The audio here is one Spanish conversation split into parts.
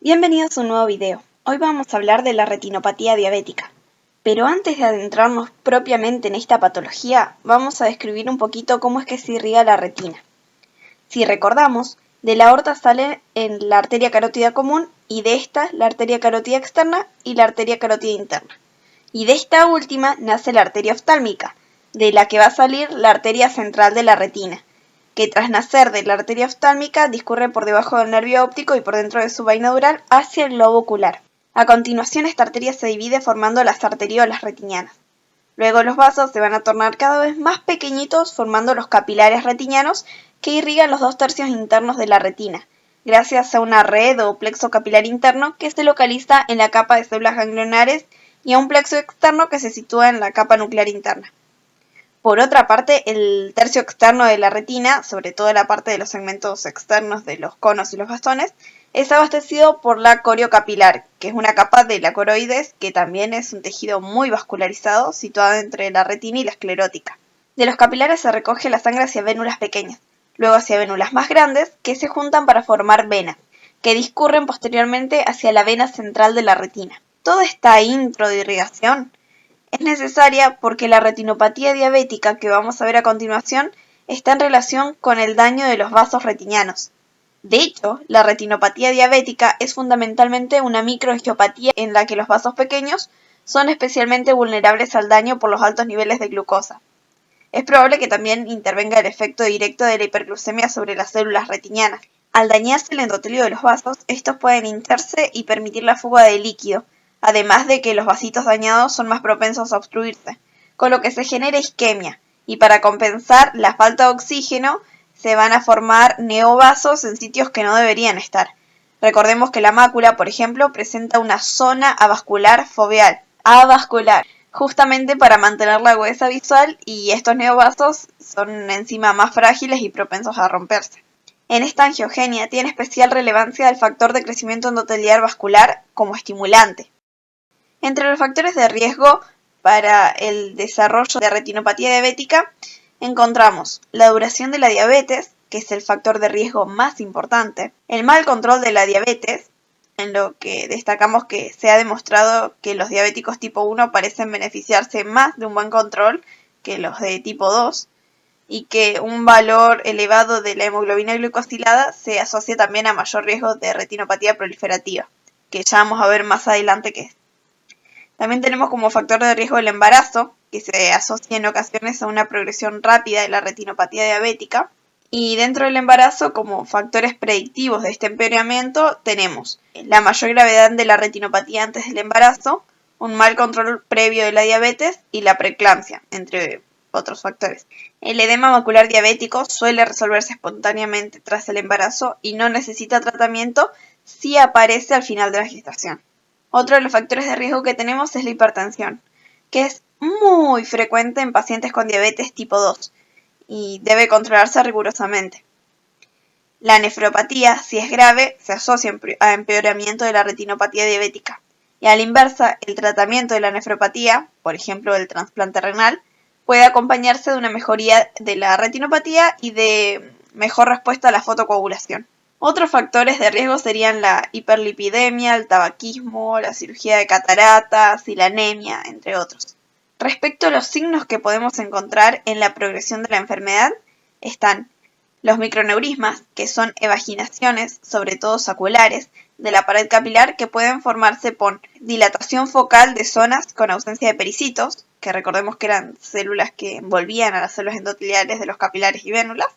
Bienvenidos a un nuevo video. Hoy vamos a hablar de la retinopatía diabética. Pero antes de adentrarnos propiamente en esta patología, vamos a describir un poquito cómo es que se irriga la retina. Si recordamos, de la aorta sale en la arteria carótida común y de esta la arteria carótida externa y la arteria carótida interna. Y de esta última nace la arteria oftálmica, de la que va a salir la arteria central de la retina, que tras nacer de la arteria oftálmica discurre por debajo del nervio óptico y por dentro de su vaina dural hacia el globo ocular. A continuación esta arteria se divide formando las arteriolas retinianas. Luego los vasos se van a tornar cada vez más pequeñitos formando los capilares retinianos que irrigan los 2/3 internos de la retina, gracias a una red o plexo capilar interno que se localiza en la capa de células ganglionares y a un plexo externo que se sitúa en la capa nuclear interna. Por otra parte, el tercio externo de la retina, sobre todo la parte de los segmentos externos de los conos y los bastones, es abastecido por la coriocapilar, que es una capa de la coroides que también es un tejido muy vascularizado situado entre la retina y la esclerótica. De los capilares se recoge la sangre hacia vénulas pequeñas, luego hacia vénulas más grandes que se juntan para formar venas, que discurren posteriormente hacia la vena central de la retina. Toda esta intro de irrigación es necesaria porque la retinopatía diabética que vamos a ver a continuación está en relación con el daño de los vasos retinianos. De hecho, la retinopatía diabética es fundamentalmente una microangiopatía en la que los vasos pequeños son especialmente vulnerables al daño por los altos niveles de glucosa. Es probable que también intervenga el efecto directo de la hiperglucemia sobre las células retinianas. Al dañarse el endotelio de los vasos, estos pueden hincharse y permitir la fuga de líquido, además de que los vasitos dañados son más propensos a obstruirse, con lo que se genera isquemia, y para compensar la falta de oxígeno se van a formar neovasos en sitios que no deberían estar. Recordemos que la mácula, por ejemplo, presenta una zona avascular foveal, avascular, justamente para mantener la agudeza visual, y estos neovasos son encima más frágiles y propensos a romperse. En esta angiogenia tiene especial relevancia el factor de crecimiento endotelial vascular como estimulante. Entre los factores de riesgo para el desarrollo de retinopatía diabética encontramos la duración de la diabetes, que es el factor de riesgo más importante, el mal control de la diabetes, en lo que destacamos que se ha demostrado que los diabéticos tipo 1 parecen beneficiarse más de un buen control que los de tipo 2, y que un valor elevado de la hemoglobina glucosilada se asocia también a mayor riesgo de retinopatía proliferativa, que ya vamos a ver más adelante qué es. También tenemos como factor de riesgo el embarazo, que se asocia en ocasiones a una progresión rápida de la retinopatía diabética. Y dentro del embarazo, como factores predictivos de este empeoramiento, tenemos la mayor gravedad de la retinopatía antes del embarazo, un mal control previo de la diabetes y la preeclampsia, entre otros factores. El edema macular diabético suele resolverse espontáneamente tras el embarazo y no necesita tratamiento si aparece al final de la gestación. Otro de los factores de riesgo que tenemos es la hipertensión, que es muy frecuente en pacientes con diabetes tipo 2 y debe controlarse rigurosamente. La nefropatía, si es grave, se asocia a empeoramiento de la retinopatía diabética. Y a la inversa, el tratamiento de la nefropatía, por ejemplo el trasplante renal, puede acompañarse de una mejoría de la retinopatía y de mejor respuesta a la fotocoagulación. Otros factores de riesgo serían la hiperlipidemia, el tabaquismo, la cirugía de cataratas y la anemia, entre otros. Respecto a los signos que podemos encontrar en la progresión de la enfermedad, están los microneurismas, que son evaginaciones, sobre todo saculares, de la pared capilar que pueden formarse por dilatación focal de zonas con ausencia de pericitos, que recordemos que eran células que envolvían a las células endoteliales de los capilares y vénulas,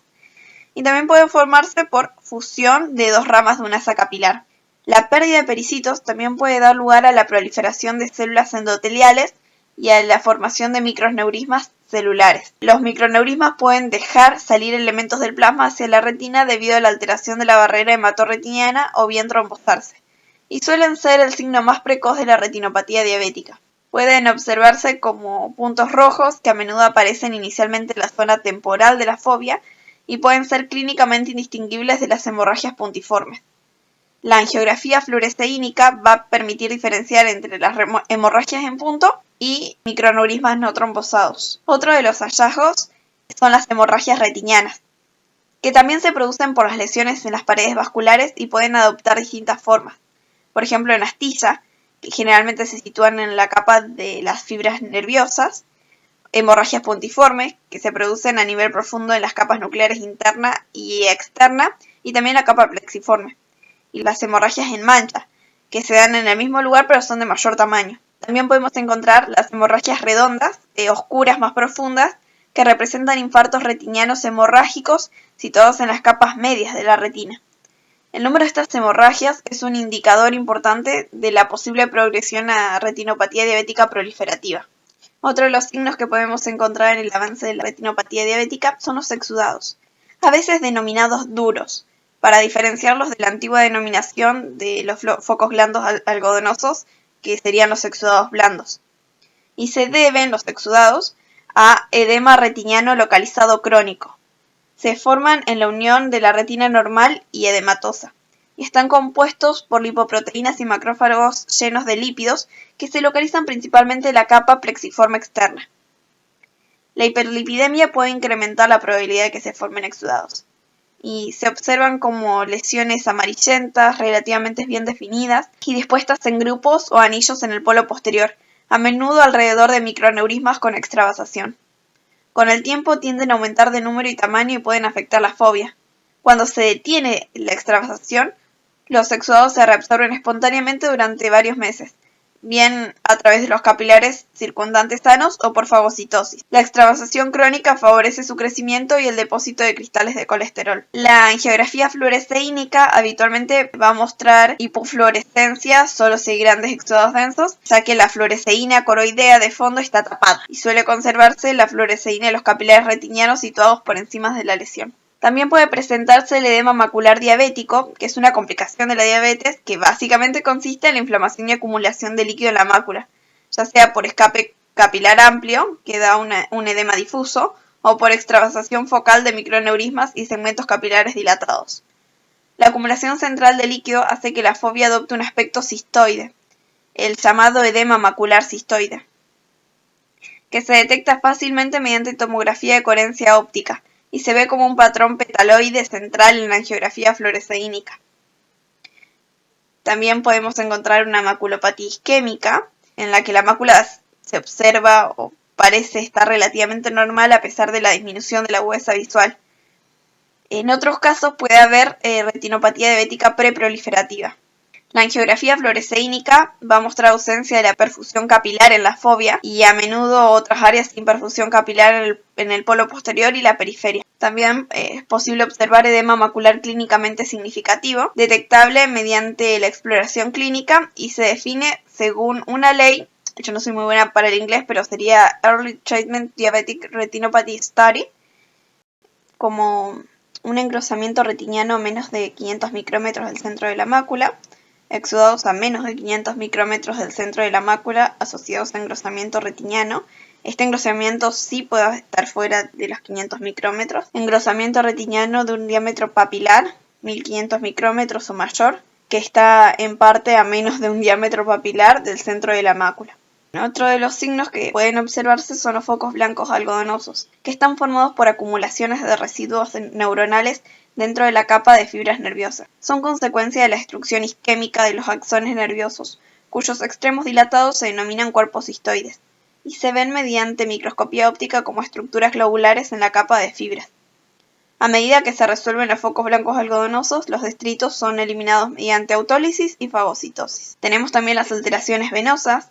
y también pueden formarse por fusión de dos ramas de un asa capilar. La pérdida de pericitos también puede dar lugar a la proliferación de células endoteliales y a la formación de microneurismas celulares. Los microneurismas pueden dejar salir elementos del plasma hacia la retina debido a la alteración de la barrera hematorretiniana o bien trombosarse, y suelen ser el signo más precoz de la retinopatía diabética. Pueden observarse como puntos rojos que a menudo aparecen inicialmente en la zona temporal de la fovea y pueden ser clínicamente indistinguibles de las hemorragias puntiformes. La angiografía fluoresceínica va a permitir diferenciar entre las hemorragias en punto y microneurismas no trombosados. Otro de los hallazgos son las hemorragias retinianas, que también se producen por las lesiones en las paredes vasculares y pueden adoptar distintas formas. por ejemplo en astilla, que generalmente se sitúan en la capa de las fibras nerviosas, hemorragias puntiformes, que se producen a nivel profundo en las capas nucleares interna y externa, y también la capa plexiforme, y las hemorragias en mancha, que se dan en el mismo lugar pero son de mayor tamaño. También podemos encontrar las hemorragias redondas, oscuras más profundas, que representan infartos retinianos hemorrágicos situados en las capas medias de la retina. El número de estas hemorragias es un indicador importante de la posible progresión a retinopatía diabética proliferativa. Otro de los signos que podemos encontrar en el avance de la retinopatía diabética son los exudados, a veces denominados duros, para diferenciarlos de la antigua denominación de los focos blandos algodonosos, que serían los exudados blandos. Y se deben los exudados a edema retiniano localizado crónico. Se forman en la unión de la retina normal y edematosa, y están compuestos por lipoproteínas y macrófagos llenos de lípidos que se localizan principalmente en la capa plexiforme externa. La hiperlipidemia puede incrementar la probabilidad de que se formen exudados, y se observan como lesiones amarillentas, relativamente bien definidas y dispuestas en grupos o anillos en el polo posterior, a menudo alrededor de microaneurismas con extravasación. Con el tiempo tienden a aumentar de número y tamaño y pueden afectar la fobia. Cuando se detiene la extravasación, los exudados se reabsorben espontáneamente durante varios meses, bien a través de los capilares circundantes sanos o por fagocitosis. La extravasación crónica favorece su crecimiento y el depósito de cristales de colesterol. La angiografía fluoresceínica habitualmente va a mostrar hipofluorescencia solo si hay grandes exudados densos, ya que la fluoresceína coroidea de fondo está tapada y suele conservarse la fluoresceína de los capilares retinianos situados por encima de la lesión. También puede presentarse el edema macular diabético, que es una complicación de la diabetes que básicamente consiste en la inflamación y acumulación de líquido en la mácula, ya sea por escape capilar amplio, que da un edema difuso, o por extravasación focal de microaneurismas y segmentos capilares dilatados. La acumulación central de líquido hace que la fobia adopte un aspecto cistoide, el llamado edema macular cistoide, que se detecta fácilmente mediante tomografía de coherencia óptica, y se ve como un patrón petaloide central en la angiografía fluoresceínica. También podemos encontrar una maculopatía isquémica, en la que la mácula se observa o parece estar relativamente normal a pesar de la disminución de la agudeza visual. En otros casos puede haber retinopatía diabética preproliferativa. La angiografía fluoresceínica va a mostrar ausencia de la perfusión capilar en la fobia y a menudo otras áreas sin perfusión capilar en el polo posterior y la periferia. También es posible observar edema macular clínicamente significativo, detectable mediante la exploración clínica y se define según una ley, yo no soy muy buena para el inglés, pero sería Early Treatment Diabetic Retinopathy Study, como un engrosamiento retiniano a menos de 500 micrómetros del centro de la mácula, exudados a menos de 500 micrómetros del centro de la mácula asociados a engrosamiento retiniano. Este engrosamiento sí puede estar fuera de los 500 micrómetros. Engrosamiento retiniano de un diámetro papilar, 1500 micrómetros o mayor, que está en parte a menos de un diámetro papilar del centro de la mácula. Otro de los signos que pueden observarse son los focos blancos algodonosos, que están formados por acumulaciones de residuos neuronales dentro de la capa de fibras nerviosas. Son consecuencia de la destrucción isquémica de los axones nerviosos, cuyos extremos dilatados se denominan cuerpos cistoides, y se ven mediante microscopía óptica como estructuras globulares en la capa de fibras. A medida que se resuelven los focos blancos algodonosos, los detritos son eliminados mediante autólisis y fagocitosis. Tenemos también las alteraciones venosas,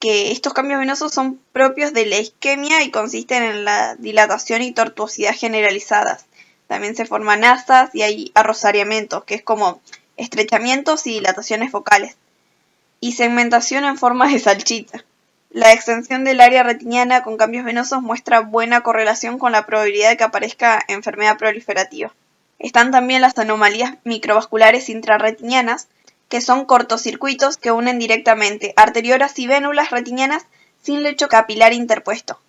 que estos cambios venosos son propios de la isquemia y consisten en la dilatación y tortuosidad generalizadas. También se forman asas y hay arrosariamientos, que es como estrechamientos y dilataciones focales, y segmentación en forma de salchicha. La extensión del área retiniana con cambios venosos muestra buena correlación con la probabilidad de que aparezca enfermedad proliferativa. Están también las anomalías microvasculares intrarretinianas, que son cortocircuitos que unen directamente arteriolas y vénulas retinianas sin lecho capilar interpuesto,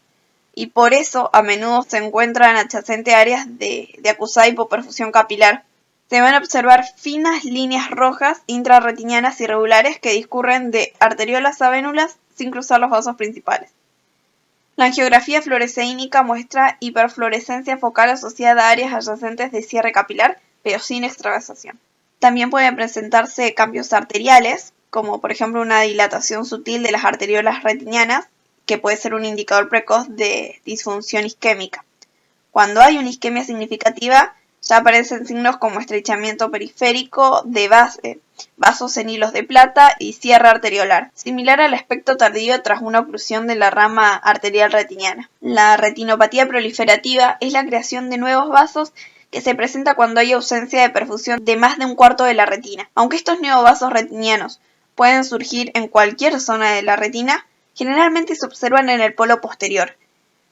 y por eso a menudo se encuentran adyacentes a áreas de acusada hipoperfusión capilar. Se van a observar finas líneas rojas intrarretinianas irregulares que discurren de arteriolas a vénulas sin cruzar los vasos principales. La angiografía fluoresceínica muestra hiperfluorescencia focal asociada a áreas adyacentes de cierre capilar, pero sin extravasación. También pueden presentarse cambios arteriales, como por ejemplo una dilatación sutil de las arteriolas retinianas, que puede ser un indicador precoz de disfunción isquémica. Cuando hay una isquemia significativa, ya aparecen signos como estrechamiento periférico de vasos en hilos de plata y cierre arteriolar, similar al aspecto tardío tras una oclusión de la rama arterial retiniana. La retinopatía proliferativa es la creación de nuevos vasos que se presenta cuando hay ausencia de perfusión de más de un cuarto de la retina. Aunque estos neovasos retinianos pueden surgir en cualquier zona de la retina, generalmente se observan en el polo posterior.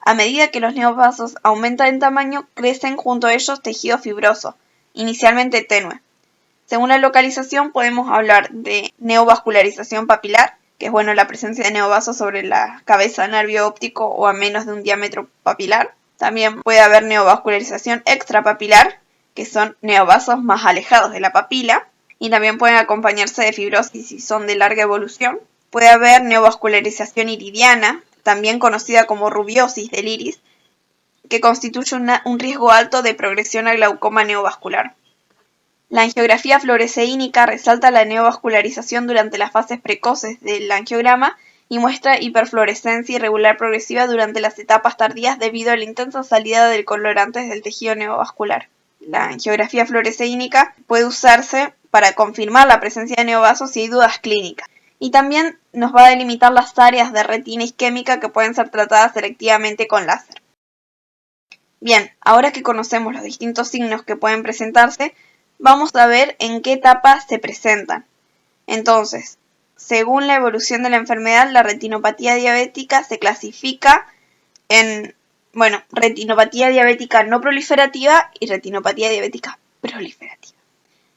A medida que los neovasos aumentan en tamaño, crecen junto a ellos tejido fibroso, inicialmente tenue. Según la localización podemos hablar de neovascularización papilar, que es la presencia de neovasos sobre la cabeza nervio óptico o a menos de un diámetro papilar. También puede haber neovascularización extrapapilar, que son neovasos más alejados de la papila, y también pueden acompañarse de fibrosis si son de larga evolución. Puede haber neovascularización iridiana, también conocida como rubiosis del iris, que constituye un riesgo alto de progresión al glaucoma neovascular. La angiografía fluoresceínica resalta la neovascularización durante las fases precoces del angiograma y muestra hiperfluorescencia irregular progresiva durante las etapas tardías debido a la intensa salida de colorantes del tejido neovascular. La angiografía fluoresceínica puede usarse para confirmar la presencia de neovasos si hay dudas clínicas. Y también nos va a delimitar las áreas de retina isquémica que pueden ser tratadas selectivamente con láser. Bien, ahora que conocemos los distintos signos que pueden presentarse, vamos a ver en qué etapa se presentan. Entonces, según la evolución de la enfermedad, la retinopatía diabética se clasifica en, retinopatía diabética no proliferativa y retinopatía diabética proliferativa.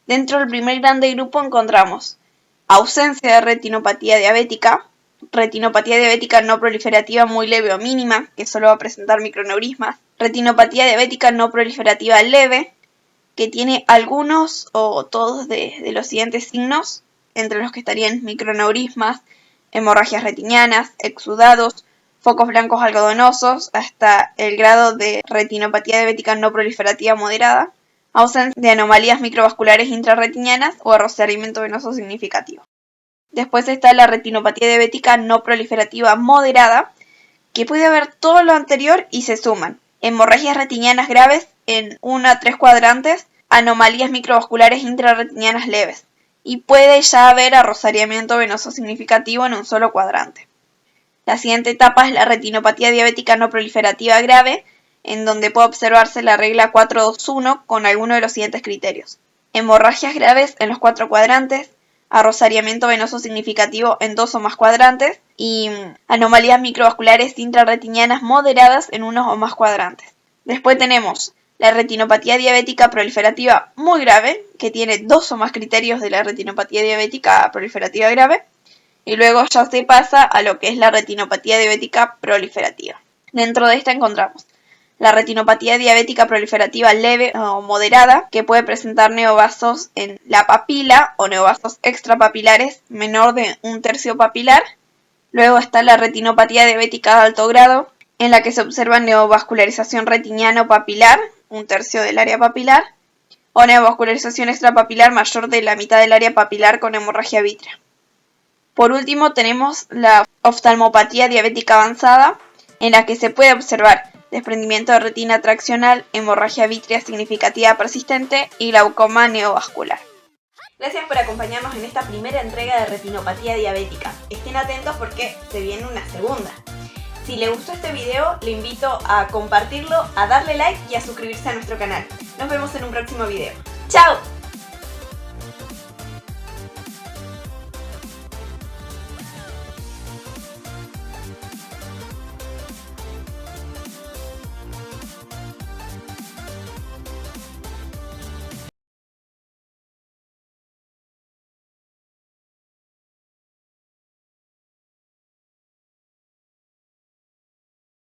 Dentro del primer grande grupo encontramos ausencia de retinopatía diabética no proliferativa muy leve o mínima, que solo va a presentar microneurismas, retinopatía diabética no proliferativa leve, que tiene algunos o todos de los siguientes signos, entre los que estarían microneurismas, hemorragias retinianas, exudados, focos blancos algodonosos, hasta el grado de retinopatía diabética no proliferativa moderada, ausencia de anomalías microvasculares intrarretinianas o arrociamiento venoso significativo. Después está la retinopatía diabética no proliferativa moderada, que puede haber todo lo anterior y se suman hemorragias retinianas graves en 1 a 3 cuadrantes, anomalías microvasculares intrarretinianas leves, y puede ya haber arrociamiento venoso significativo en un solo cuadrante. La siguiente etapa es la retinopatía diabética no proliferativa grave, en donde puede observarse la regla 421 con alguno de los siguientes criterios: hemorragias graves en los 4 cuadrantes, arrociamiento venoso significativo en 2 o más cuadrantes y anomalías microvasculares intrarretinianas moderadas en 1 o más cuadrantes. Después tenemos la retinopatía diabética proliferativa muy grave, que tiene 2 o más criterios de la retinopatía diabética proliferativa grave, y luego ya se pasa a lo que es la retinopatía diabética proliferativa. Dentro de esta encontramos la retinopatía diabética proliferativa leve o moderada, que puede presentar neovasos en la papila o neovasos extrapapilares menor de 1/3 papilar. Luego está la retinopatía diabética de alto grado, en la que se observa neovascularización retiniano-papilar, 1/3 del área papilar, o neovascularización extrapapilar mayor de la mitad del área papilar con hemorragia vítrea. Por último tenemos la oftalmopatía diabética avanzada, en la que se puede observar desprendimiento de retina traccional, hemorragia vítrea significativa persistente y glaucoma neovascular. Gracias por acompañarnos en esta primera entrega de retinopatía diabética. Estén atentos porque se viene una segunda. Si les gustó este video, le invito a compartirlo, a darle like y a suscribirse a nuestro canal. Nos vemos en un próximo video. ¡Chao!